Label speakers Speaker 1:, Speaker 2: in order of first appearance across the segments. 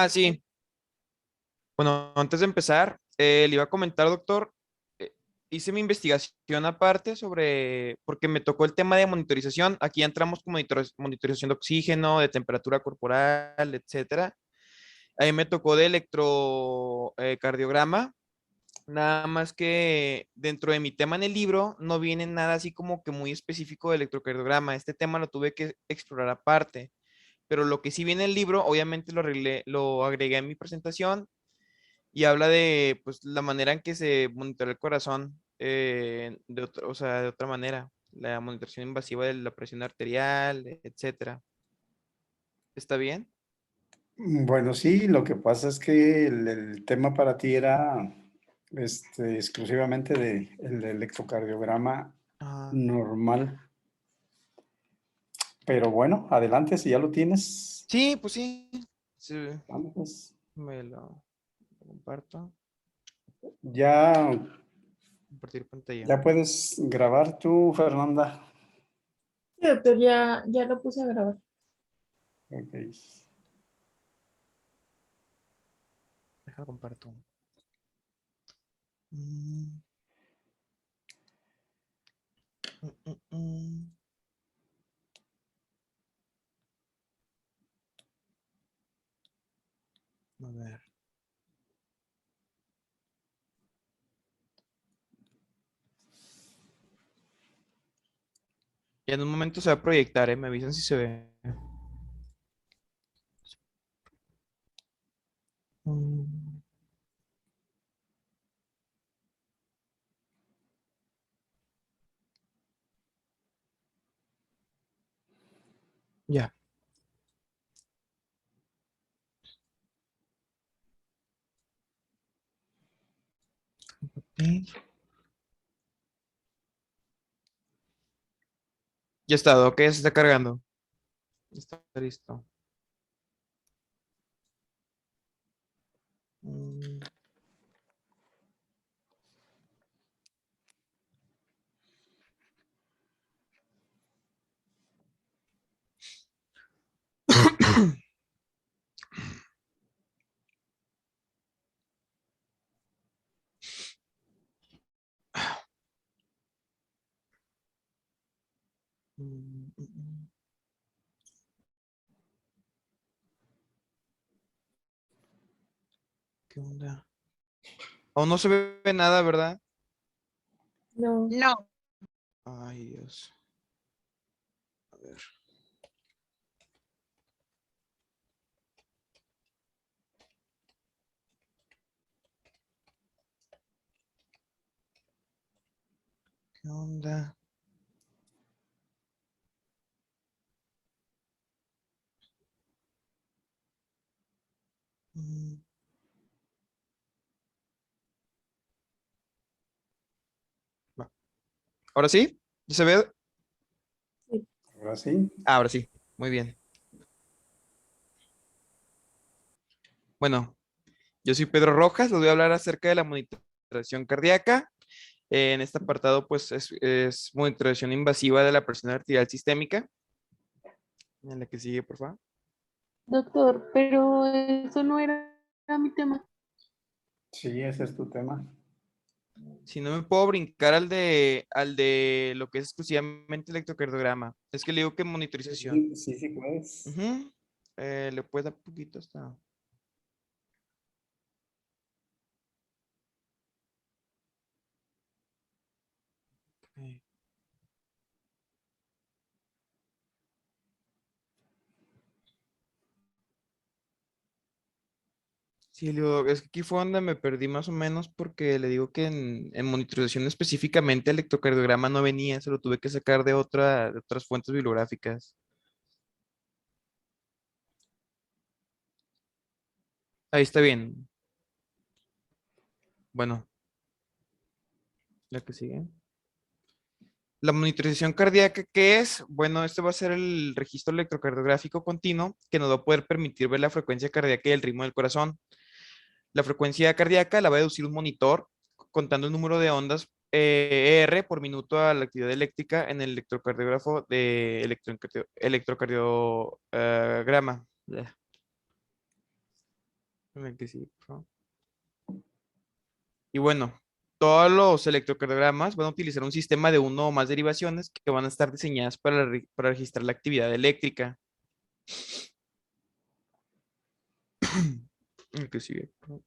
Speaker 1: Sí. Bueno, antes de empezar, le iba a comentar, doctor, eh, hice mi investigación aparte porque me tocó el tema de monitorización. Aquí entramos con monitorización de oxígeno, de temperatura corporal, etcétera. Ahí me tocó de electrocardiograma. Nada más que dentro de mi tema en el libro no viene nada así como que muy específico de electrocardiograma. Este tema lo tuve que explorar aparte. Pero lo que sí viene en el libro, obviamente lo agregué en mi presentación y habla de pues la manera en que se monitora el corazón o sea, de otra manera, la monitorización invasiva de la presión arterial, etcétera. ¿Está bien?
Speaker 2: Bueno, sí, lo que pasa es que el tema para ti era exclusivamente de el electrocardiograma
Speaker 1: Ah,
Speaker 2: normal. Pero bueno, adelante, si ya lo tienes,
Speaker 1: sí, pues sí. Sí,
Speaker 2: vamos, pues.
Speaker 1: lo comparto.
Speaker 2: Ya,
Speaker 1: Compartir pantalla.
Speaker 2: ya puedes grabar tú, Fernanda.
Speaker 3: Sí, doctor, ya lo puse a grabar.
Speaker 2: Ok.
Speaker 1: Déjalo comparto. Mm, mm. A ver. Y en un momento se va a proyectar, ¿eh? Me avisan si se ve. Mm, ya. Ok. Ya está, ok, ya se está cargando. Ya está listo. Mm. Mm, mm, mm. ¿Qué onda? Aún no se ve nada, ¿verdad?
Speaker 3: No,
Speaker 4: No,
Speaker 1: Ay, Dios. A ver. ¿Qué onda? Mm, va. ¿Ahora sí? ¿Ya se ve?
Speaker 3: sí.
Speaker 2: Ahora sí.
Speaker 1: Ahora sí. Muy bien. Bueno, yo soy Pedro Rojas. Les voy a hablar acerca de la monitorización cardíaca. En este apartado, pues, es monitorización invasiva de la presión arterial sistémica. En la que sigue, por favor.
Speaker 3: Doctor, pero eso no era mi tema.
Speaker 2: Sí, ese es tu tema.
Speaker 1: Si no me puedo brincar al de lo que es exclusivamente electrocardiograma. Es que le digo que monitorización.
Speaker 2: Sí, sí, sí puedes.
Speaker 1: Ujú. Le puedes dar poquito hasta. Ok. Sí, le digo, es que aquí fue donde me perdí más o menos porque le digo que en monitorización específicamente electrocardiograma no venía, se lo tuve que sacar de otras fuentes bibliográficas. Ahí está bien. Bueno, la que sigue. La monitorización cardíaca, ¿qué es? Bueno, este va a ser el registro electrocardiográfico continuo que nos va a poder permitir ver la frecuencia cardíaca y el ritmo del corazón. La frecuencia cardíaca la va a deducir un monitor contando el número de ondas R por minuto a la actividad eléctrica en el electrocardiógrafo de electrocardiograma. En el que sí, por favor. Y bueno, todos los electrocardiogramas van a utilizar un sistema de uno o más derivaciones que van a estar diseñadas para registrar la actividad eléctrica. El que sigue, por favor.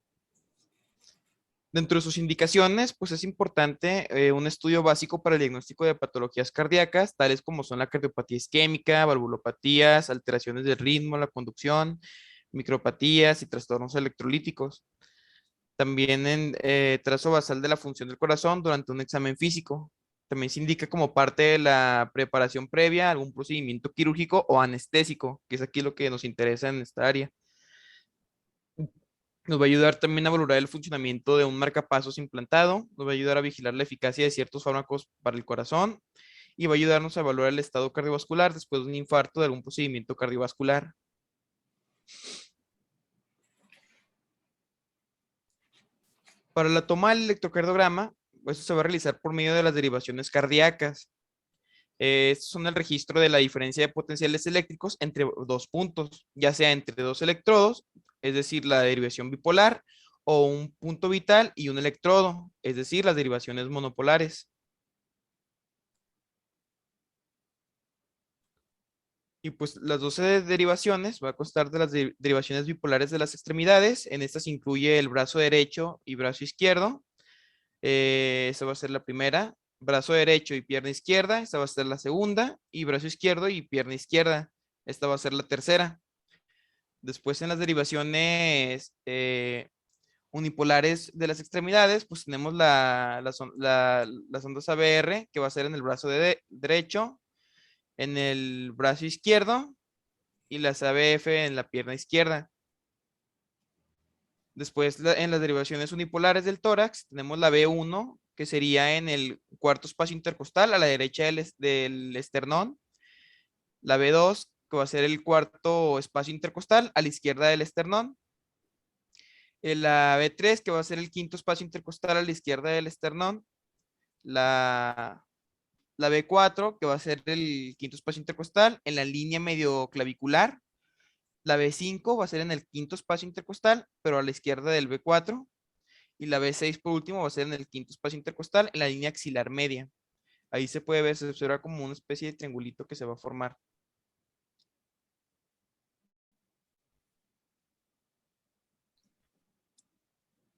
Speaker 1: Dentro de sus indicaciones, pues es importante un estudio básico para el diagnóstico de patologías cardíacas, tales como son la cardiopatía isquémica, valvulopatías, alteraciones del ritmo, la conducción, micropatías y trastornos electrolíticos. También en trazo basal de la función del corazón durante un examen físico. También se indica como parte de la preparación previa a algún procedimiento quirúrgico o anestésico, que es aquí lo que nos interesa en esta área. Nos va a ayudar también a valorar el funcionamiento de un marcapasos implantado, nos va a ayudar a vigilar la eficacia de ciertos fármacos para el corazón y va a ayudarnos a valorar el estado cardiovascular después de un infarto de algún procedimiento cardiovascular. Para la toma del electrocardiograma, esto se va a realizar por medio de las derivaciones cardíacas. Estos son el registro de la diferencia de potenciales eléctricos entre dos puntos, ya sea entre dos electrodos, es decir, la derivación bipolar, o un punto vital y un electrodo, es decir, las derivaciones monopolares. Y pues las 12 derivaciones va a constar de las derivaciones bipolares de las extremidades. En estas incluye el brazo derecho y brazo izquierdo. Esa va a ser la primera. Brazo derecho y pierna izquierda. Esta va a ser la segunda. Y brazo izquierdo y pierna izquierda. Esta va a ser la tercera. Después en las derivaciones unipolares de las extremidades, pues tenemos las ondas ABR, que va a ser en el brazo derecho, en el brazo izquierdo y las ABF en la pierna izquierda. Después en las derivaciones unipolares del tórax tenemos la B1, que sería en el cuarto espacio intercostal a la derecha del esternón. La B2, que va a ser el cuarto espacio intercostal a la izquierda del esternón. La B3, que va a ser el quinto espacio intercostal a la izquierda del esternón. La B4, que va a ser el quinto espacio intercostal en la línea medio clavicular. La B5 va a ser en el quinto espacio intercostal, pero a la izquierda del B4. Y la B6 por último va a ser en el quinto espacio intercostal en la línea axilar media. Ahí se puede ver, se observa como una especie de triangulito que se va a formar.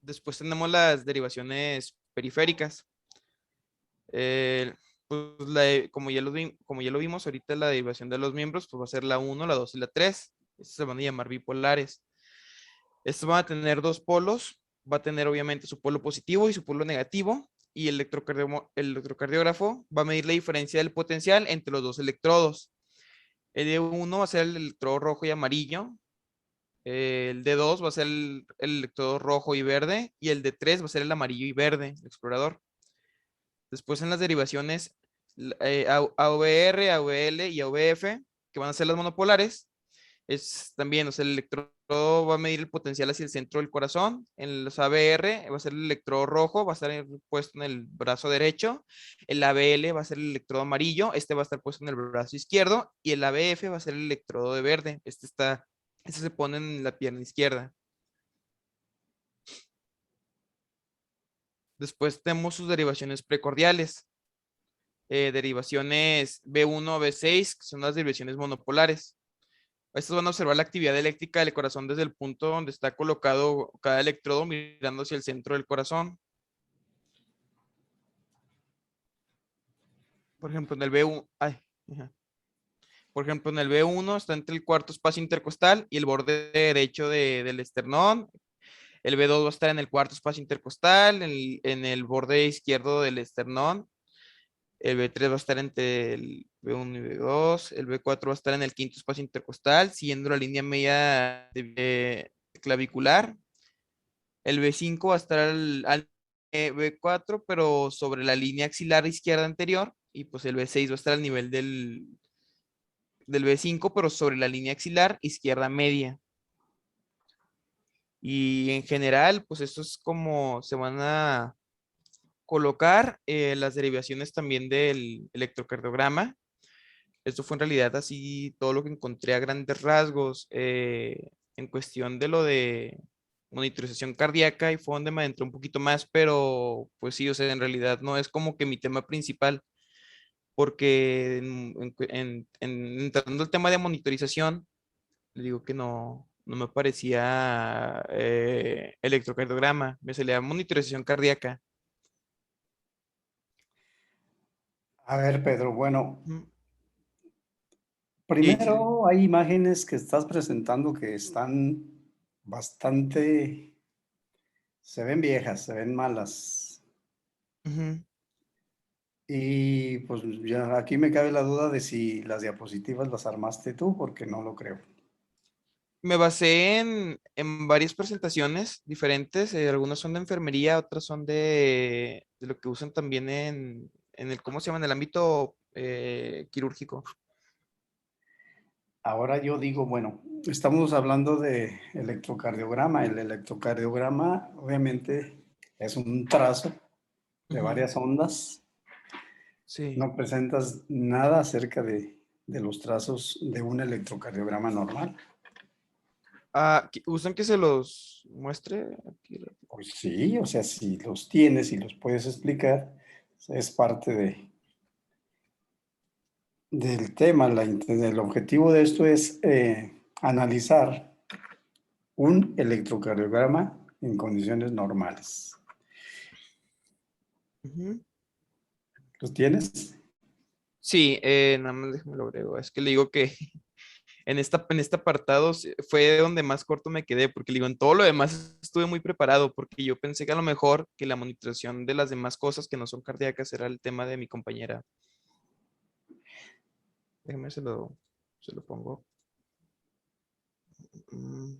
Speaker 1: Después tenemos las derivaciones periféricas. Eh, pues como ya lo vimos ahorita, la derivación de los miembros pues va a ser la 1, la 2 y la 3. Estos se van a llamar bipolares. Estos van a tener dos polos. Va a tener obviamente su polo positivo y su polo negativo. Y el electrocardiógrafo va a medir la diferencia del potencial entre los dos electrodos. El D1 va a ser el electrodo rojo y amarillo. El D2 va a ser el electrodo rojo y verde. Y el D3 va a ser el amarillo y verde, el explorador. Después en las derivaciones AVR, AVL y AVF, que van a ser las monopolares, es también, o sea, el electrodo va a medir el potencial hacia el centro del corazón. En los AVR va a ser el electrodo rojo, va a estar puesto en el brazo derecho. El AVL va a ser el electrodo amarillo, este va a estar puesto en el brazo izquierdo. Y el AVF va a ser el electrodo de verde, este se pone en la pierna izquierda. Después tenemos sus derivaciones precordiales. Derivaciones B1, B6, que son las derivaciones monopolares. Estos van a observar la actividad eléctrica del corazón desde el punto donde está colocado cada electrodo mirando hacia el centro del corazón. Por ejemplo, en el B1, Por ejemplo, en el B1 está entre el cuarto espacio intercostal y el borde derecho del esternón. El B2 va a estar en el cuarto espacio intercostal, en el borde izquierdo del esternón. El B3 va a estar entre el B1 y B2. El B4 va a estar en el quinto espacio intercostal, siguiendo la línea media clavicular. El B5 va a estar al B4, pero sobre la línea axilar izquierda anterior. Y pues el B6 va a estar al nivel del B5, pero sobre la línea axilar izquierda media. Y en general, pues esto es como se van a colocar las derivaciones también del electrocardiograma. Esto fue en realidad así todo lo que encontré a grandes rasgos en cuestión de lo de monitorización cardíaca y fue donde me adentré un poquito más, pero pues sí, o sea, en realidad no es como que mi tema principal, porque entrando al tema de monitorización, le digo que no me parecía electrocardiograma, me salía monitorización cardíaca.
Speaker 2: A ver, Pedro, bueno,
Speaker 1: Ujú. Y sí,
Speaker 2: primero hay imágenes que estás presentando que están bastante, se ven viejas, se ven malas.
Speaker 1: ujú.
Speaker 2: Y pues ya aquí me cabe la duda de si las diapositivas las armaste tú, porque no lo creo.
Speaker 1: Me basé en varias presentaciones diferentes, algunas son de enfermería, otras son de lo que usan también en el, ¿cómo se llama? En el ámbito quirúrgico.
Speaker 2: Ahora yo digo, bueno, estamos hablando de electrocardiograma. El electrocardiograma obviamente es un trazo de
Speaker 1: Ujú.
Speaker 2: varias ondas.
Speaker 1: Sí.
Speaker 2: No presentas nada acerca de los trazos de un electrocardiograma normal.
Speaker 1: Ah, ¿usan que se los muestre? Aquí.
Speaker 2: Pues sí, o sea, si los tienes y los puedes explicar, es parte del tema. El objetivo de esto es analizar un electrocardiograma en condiciones normales.
Speaker 1: Ujú.
Speaker 2: ¿Los tienes?
Speaker 1: Sí, nada más déjame lo agrego. Es que le digo que en este apartado fue donde más corto me quedé, porque le digo, en todo lo demás estuve muy preparado, porque yo pensé que a lo mejor que la monitorización de las demás cosas que no son cardíacas era el tema de mi compañera. Déjame se lo pongo. Mm,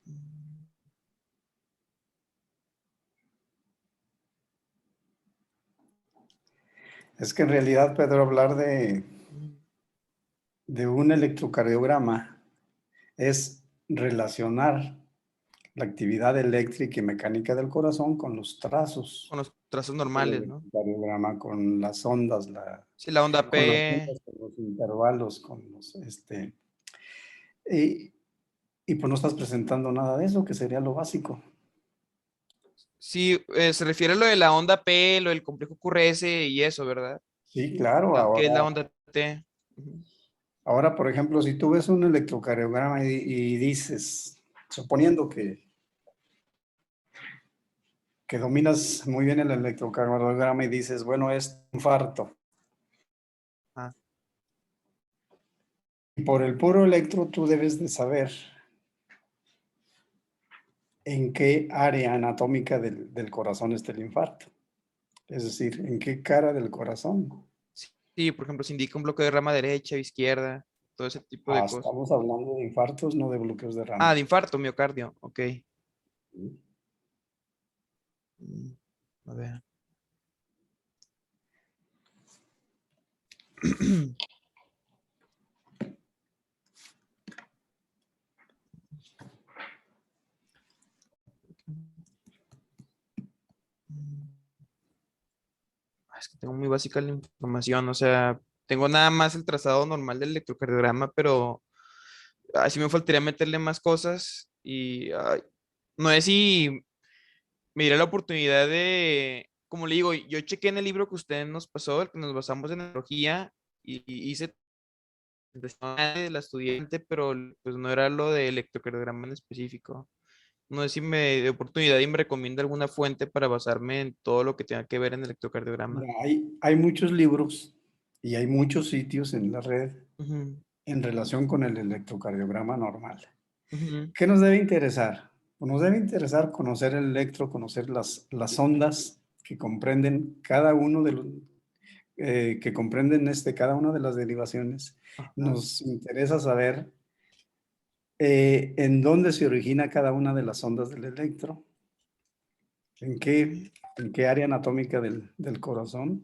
Speaker 1: mm,
Speaker 2: Es que en realidad, Pedro, hablar
Speaker 1: mm.
Speaker 2: de un electrocardiograma es relacionar la actividad eléctrica y mecánica del corazón con los trazos
Speaker 1: Con los trazos
Speaker 2: del
Speaker 1: normales, ¿no?
Speaker 2: electrocardiograma, con las ondas,
Speaker 1: Sí, la onda
Speaker 2: con las
Speaker 1: P.
Speaker 2: ondas, con los intervalos, y, y pues no estás presentando nada de eso, que sería lo básico.
Speaker 1: Sí, se refiere a lo de la onda P, lo del complejo QRS y eso, ¿verdad?
Speaker 2: Sí, claro,
Speaker 1: ¿Qué es la
Speaker 2: ahora,
Speaker 1: onda T? Ujú.
Speaker 2: ahora, por ejemplo, si tú ves un electrocardiograma y dices, suponiendo que dominas muy bien el electrocardiograma y dices, bueno, es infarto.
Speaker 1: Ah,
Speaker 2: Y por el puro electro tú debes de saber en qué área anatómica del corazón está el infarto. Es decir, en qué cara del corazón.
Speaker 1: sí, por ejemplo, se indica un bloqueo de rama derecha o izquierda, todo ese tipo de cosas.
Speaker 2: Estamos hablando de infartos, no de bloqueos de
Speaker 1: Ah,
Speaker 2: rama.
Speaker 1: de infarto, miocardio, ok. Mm, a ver. Es que tengo muy básica la información, o sea, tengo nada más el trazado normal del electrocardiograma, pero así me faltaría meterle más cosas y ay, no sé si me diera la oportunidad de, como le digo, yo chequé en el libro que usted nos pasó, el que nos basamos en neurología, y hice de la estudiante, pero pues no era lo de electrocardiograma en específico. No sé si me da oportunidad y me recomienda alguna fuente para basarme en todo lo que tenga que ver en electrocardiograma.
Speaker 2: Mira, hay muchos libros y hay muchos sitios en la red
Speaker 1: Ujú,
Speaker 2: en relación con el electrocardiograma normal.
Speaker 1: ujú,
Speaker 2: ¿Qué nos debe interesar? Pues nos debe interesar conocer el electro, conocer las ondas que comprenden cada uno de los, que comprenden cada una de las derivaciones.
Speaker 1: ajá,
Speaker 2: Nos interesa saber en dónde se origina cada una de las ondas del electro, en
Speaker 1: ok,
Speaker 2: qué área anatómica del corazón.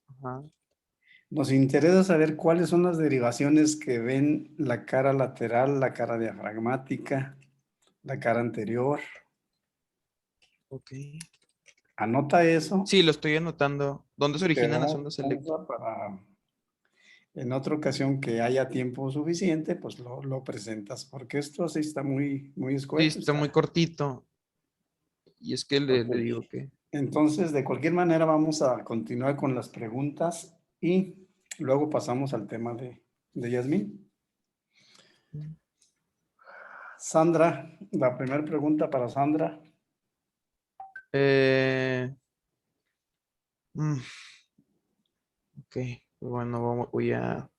Speaker 1: ajá,
Speaker 2: Nos interesa saber cuáles son las derivaciones que ven la cara lateral, la cara diafragmática, la cara anterior.
Speaker 1: Ok.
Speaker 2: Anota eso.
Speaker 1: Sí, lo estoy anotando. ¿Dónde se
Speaker 2: Y te
Speaker 1: originan las
Speaker 2: damos
Speaker 1: ondas eléctricas?
Speaker 2: chance para en otra ocasión que haya tiempo suficiente, pues lo presentas, porque esto sí está muy
Speaker 1: Sí,
Speaker 2: escueto.
Speaker 1: está muy
Speaker 2: Está.
Speaker 1: cortito. Y es que
Speaker 2: Ok.
Speaker 1: le digo que...
Speaker 2: Entonces, de cualquier manera, vamos a continuar con las preguntas y luego pasamos al tema de Yasmín. Sandra, la primera pregunta para Sandra.
Speaker 1: Eh, mm, ok, bueno, voy a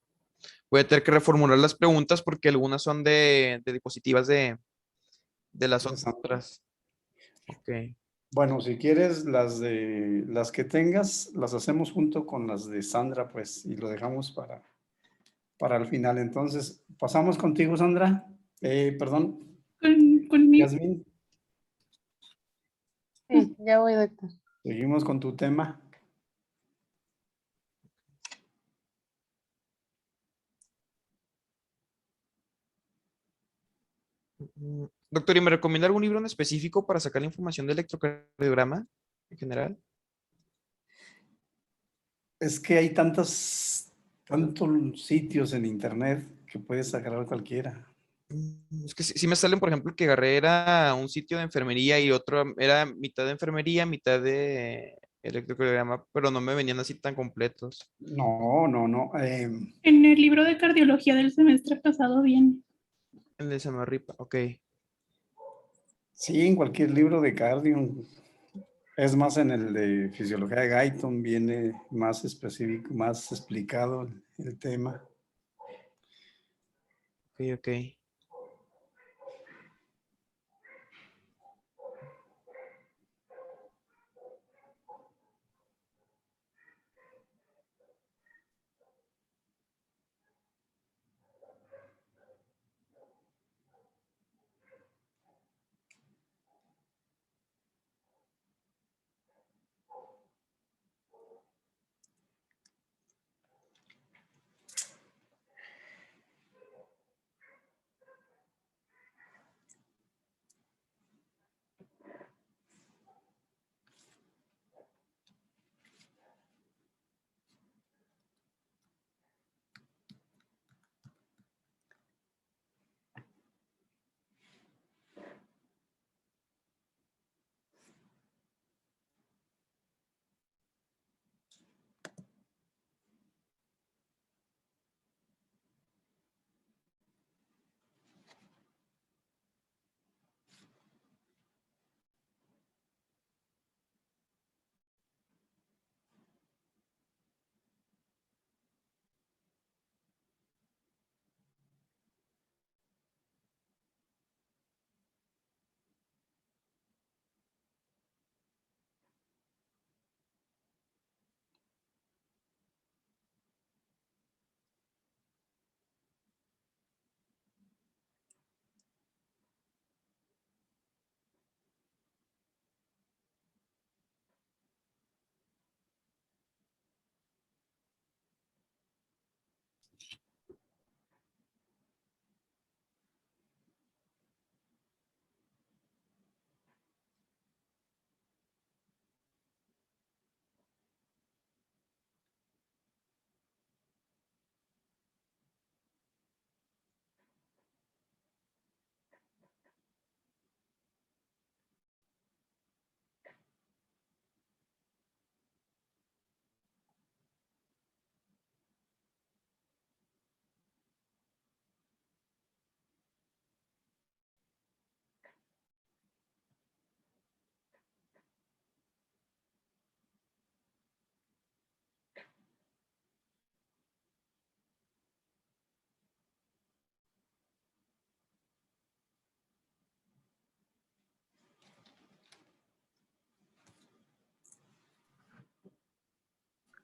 Speaker 1: tener que reformular las preguntas porque algunas son de diapositivas de las
Speaker 2: De Sandra.
Speaker 1: otras. Ok.
Speaker 2: Bueno, si quieres, las que tengas, las hacemos junto con las de Sandra, pues, y lo dejamos para el final. Entonces, pasamos contigo, Sandra. Perdón,
Speaker 4: Conmigo.
Speaker 2: Yasmín,
Speaker 3: Sí, ya voy, doctor.
Speaker 2: seguimos con tu tema.
Speaker 1: Doctor, ¿y me recomienda algún libro en específico para sacar la información del electrocardiograma en general?
Speaker 2: Es que hay tantos sitios en internet que puedes agarrar cualquiera.
Speaker 1: Es que sí me salen, por ejemplo, que agarré era un sitio de enfermería y otro era mitad de enfermería, mitad de electrocardiograma, pero no me venían así tan completos.
Speaker 2: No, no, no.
Speaker 4: En el libro de cardiología del semestre pasado viene.
Speaker 1: El de Samarripa, ok.
Speaker 2: Sí, en cualquier libro de cardio. Es más, en el de fisiología de Guyton viene más específico, más explicado el tema.
Speaker 1: Ok, ok.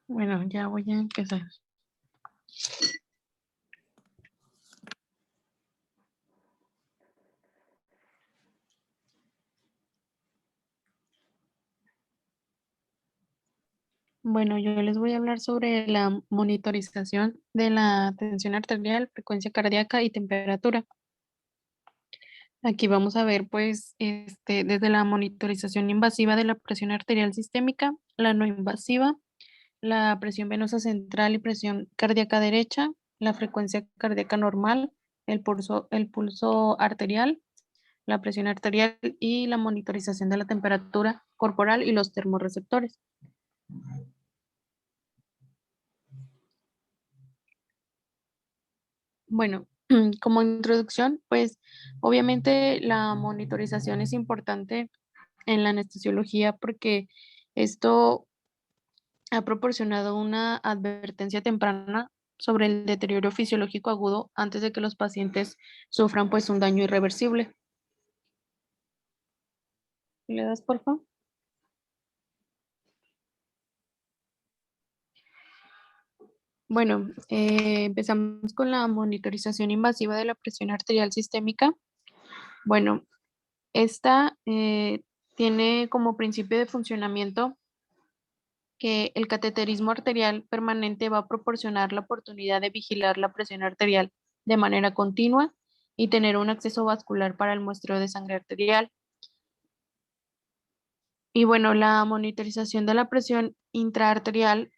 Speaker 3: Bueno, ya voy a empezar. Bueno, yo les voy a hablar sobre la monitorización de la tensión arterial, frecuencia cardíaca y temperatura. Aquí vamos a ver, pues, desde la monitorización invasiva de la presión arterial sistémica, la no invasiva, la presión venosa central y presión cardíaca derecha, la frecuencia cardíaca normal, el pulso arterial, la presión arterial y la monitorización de la temperatura corporal y los termorreceptores. Bueno, como introducción, pues obviamente la monitorización es importante en la anestesiología porque esto ha proporcionado una advertencia temprana sobre el deterioro fisiológico agudo antes de que los pacientes sufran pues un daño irreversible. ¿Le das, por favor? Bueno, empezamos con la monitorización invasiva de la presión arterial sistémica. Bueno, esta tiene como principio de funcionamiento que el cateterismo arterial permanente va a proporcionar la oportunidad de vigilar la presión arterial de manera continua y tener un acceso vascular para el muestreo de sangre arterial. Y bueno, la monitorización de la presión intraarterial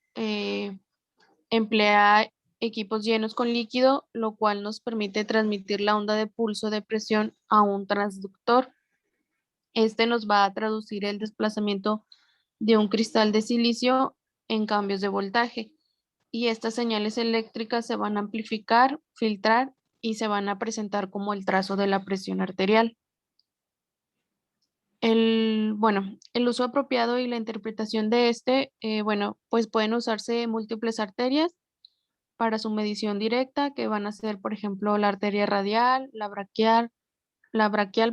Speaker 3: emplea equipos llenos con líquido, lo cual nos permite transmitir la onda de pulso de presión a un transductor. Este nos va a traducir el desplazamiento de un cristal de silicio en cambios de voltaje. Y estas señales eléctricas se van a amplificar, filtrar y se van a presentar como el trazo de la presión arterial. El uso apropiado y la interpretación de bueno, pues pueden usarse múltiples arterias para su medición directa, que van a ser, por ejemplo, la arteria radial, la braquial,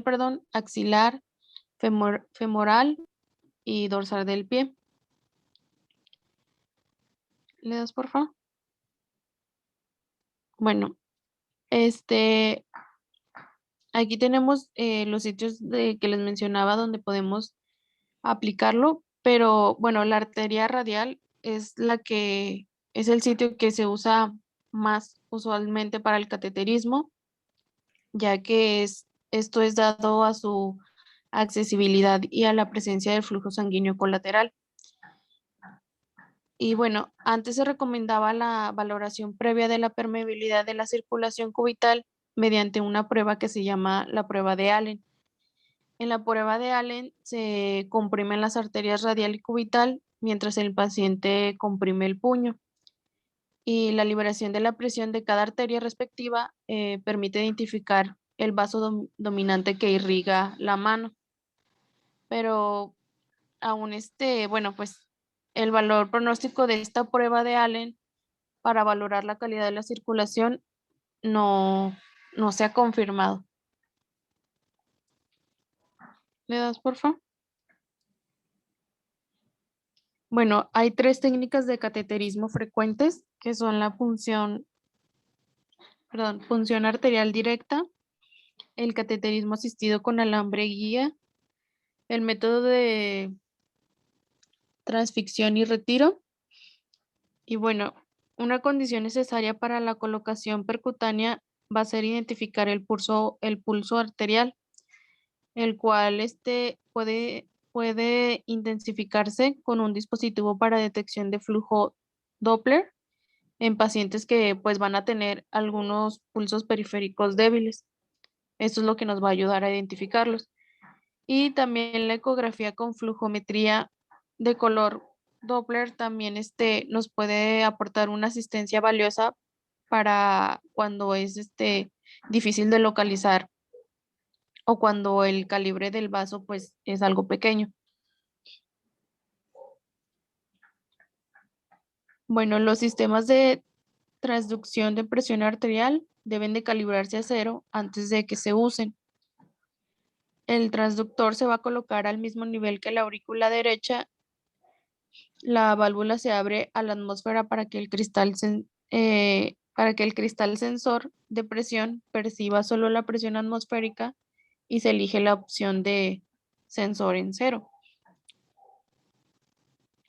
Speaker 3: perdón, axilar, femoral y dorsal del pie. ¿Le das, por favor? Bueno, aquí tenemos los sitios que les mencionaba donde podemos aplicarlo, pero bueno, la arteria radial es es el sitio que se usa más usualmente para el cateterismo, ya que esto es dado a su accesibilidad y a la presencia del flujo sanguíneo colateral. Y bueno, antes se recomendaba la valoración previa de la permeabilidad de la circulación cubital mediante una prueba que se llama la prueba de Allen. En la prueba de Allen se comprimen las arterias radial y cubital mientras el paciente comprime el puño. Y la liberación de la presión de cada arteria respectiva permite identificar el vaso dominante que irriga la mano. Pero aún bueno, pues el valor pronóstico de esta prueba de Allen para valorar la calidad de la circulación no, no se ha confirmado. ¿Le das, por favor? Bueno, hay tres técnicas de cateterismo frecuentes que son la punción arterial directa, el cateterismo asistido con alambre guía, el método de transficción y retiro. Y bueno, una condición necesaria para la colocación percutánea va a ser identificar el pulso arterial, el cual puede intensificarse con un dispositivo para detección de flujo Doppler en pacientes que pues van a tener algunos pulsos periféricos débiles. Esto es lo que nos va a ayudar a identificarlos. Y también la ecografía con flujometría de color Doppler también nos puede aportar una asistencia valiosa para cuando es difícil de localizar o cuando el calibre del vaso pues es algo pequeño. Bueno, los sistemas de transducción de presión arterial deben de calibrarse a cero antes de que se usen. El transductor se va a colocar al mismo nivel que la aurícula derecha. La válvula se abre a la atmósfera para que para que el cristal sensor de presión perciba solo la presión atmosférica y se elige la opción de sensor en cero.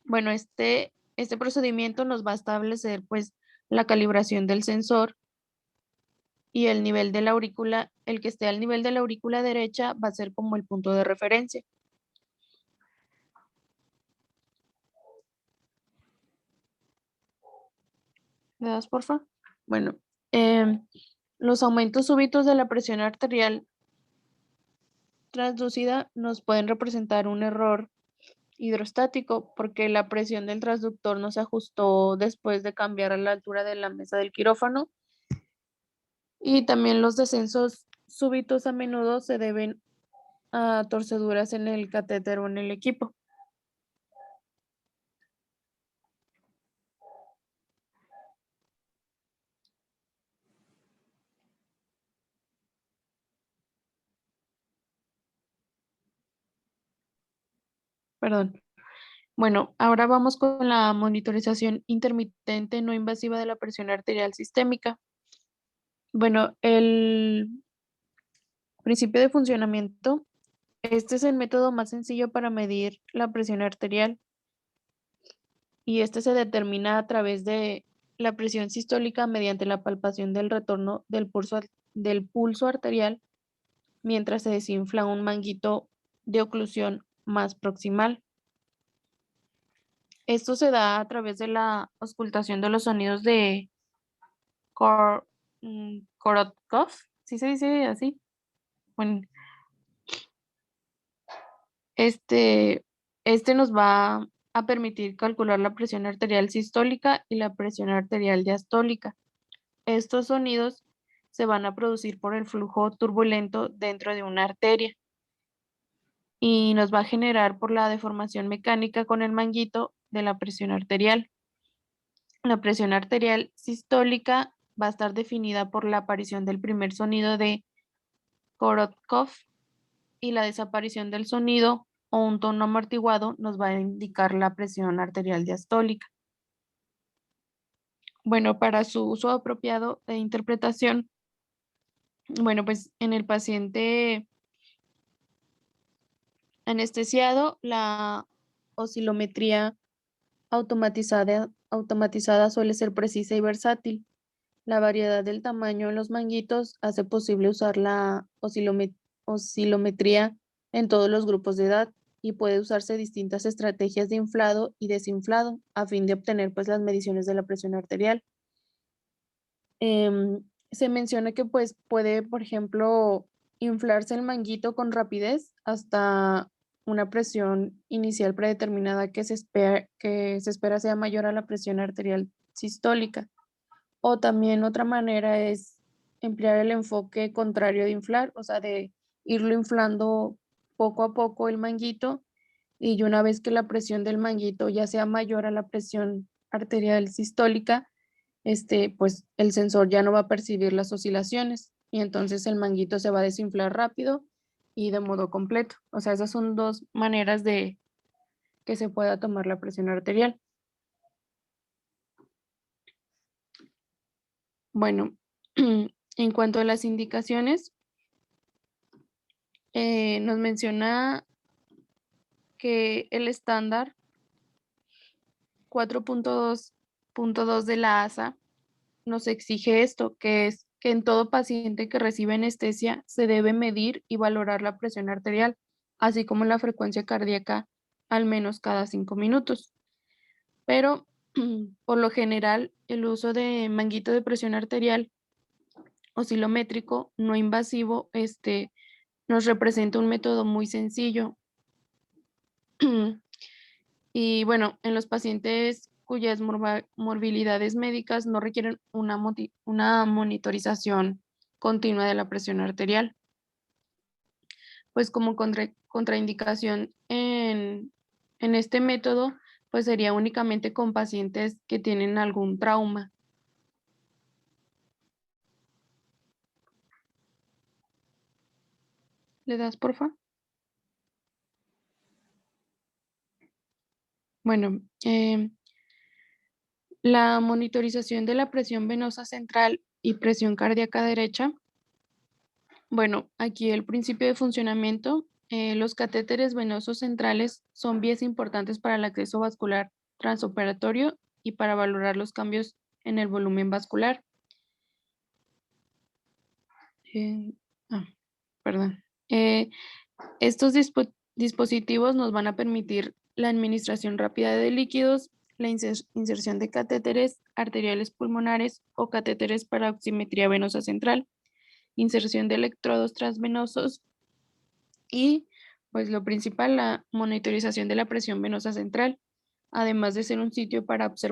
Speaker 3: Bueno, este procedimiento nos va a establecer pues la calibración del sensor y el nivel de la aurícula, el que esté al nivel de la aurícula derecha va a ser como el punto de referencia. ¿Me das, por favor? Bueno, los aumentos súbitos de la presión arterial transducida nos pueden representar un error hidrostático porque la presión del transductor no se ajustó después de cambiar a la altura de la mesa del quirófano, y también los descensos súbitos a menudo se deben a torceduras en el catéter o en el equipo. Perdón. Bueno, ahora vamos con la monitorización intermitente no invasiva de la presión arterial sistémica. Bueno, el principio de funcionamiento, este es el método más sencillo para medir la presión arterial y este se determina a través de la presión sistólica mediante la palpación del retorno del pulso arterial mientras se desinfla un manguito de oclusión más proximal. Esto se da a través de la auscultación de los sonidos de Korotkov, ¿sí se dice así? Bueno, este, este nos va a permitir calcular la presión arterial sistólica y la presión arterial diastólica. Estos sonidos se van a producir por el flujo turbulento dentro de una arteria y nos va a generar por la deformación mecánica con el manguito de la presión arterial. La presión arterial sistólica va a estar definida por la aparición del primer sonido de Korotkov y la desaparición del sonido o un tono amortiguado nos va a indicar la presión arterial diastólica. Bueno, para su uso apropiado de interpretación, bueno, pues en el paciente anestesiado, la oscilometría automatizada suele ser precisa y versátil. La variedad del tamaño en los manguitos hace posible usar la oscilometría en todos los grupos de edad y puede usarse distintas estrategias de inflado y desinflado a fin de obtener pues las mediciones de la presión arterial. Se menciona que pues puede, por ejemplo, inflarse el manguito con rapidez hasta una presión inicial predeterminada que se espera sea mayor a la presión arterial sistólica. O también otra manera es emplear el enfoque contrario de inflar, o sea, de irlo inflando poco a poco el manguito y una vez que la presión del manguito ya sea mayor a la presión arterial sistólica, pues el sensor ya no va a percibir las oscilaciones y entonces el manguito se va a desinflar rápido y de modo completo. O sea, esas son dos maneras de que se pueda tomar la presión arterial. Bueno, en cuanto a las indicaciones, nos menciona que el estándar 4.2.2 de la ASA nos exige esto, que es que en todo paciente que recibe anestesia se debe medir y valorar la presión arterial, así como la frecuencia cardíaca al menos cada 5 minutos. Pero por lo general, el uso de manguito de presión arterial oscilométrico no invasivo nos representa un método muy sencillo. Y bueno, en los pacientes cuyas morbilidades médicas no requieren una monitorización continua de la presión arterial. Pues como contraindicación en este método, pues sería únicamente con pacientes que tienen algún trauma. ¿Le das, por favor? Bueno, la monitorización de la presión venosa central y presión cardíaca derecha. Bueno, aquí el principio de funcionamiento. Los catéteres venosos centrales son vías importantes para el acceso vascular transoperatorio y para valorar los cambios en el volumen vascular. Eh, ah, perdón. Estos dispositivos nos van a permitir la administración rápida de líquidos, la inserción de catéteres arteriales pulmonares o catéteres para oximetría venosa central, inserción de electrodos transvenosos y, pues lo principal, la monitorización de la presión venosa central, además de ser un sitio para observación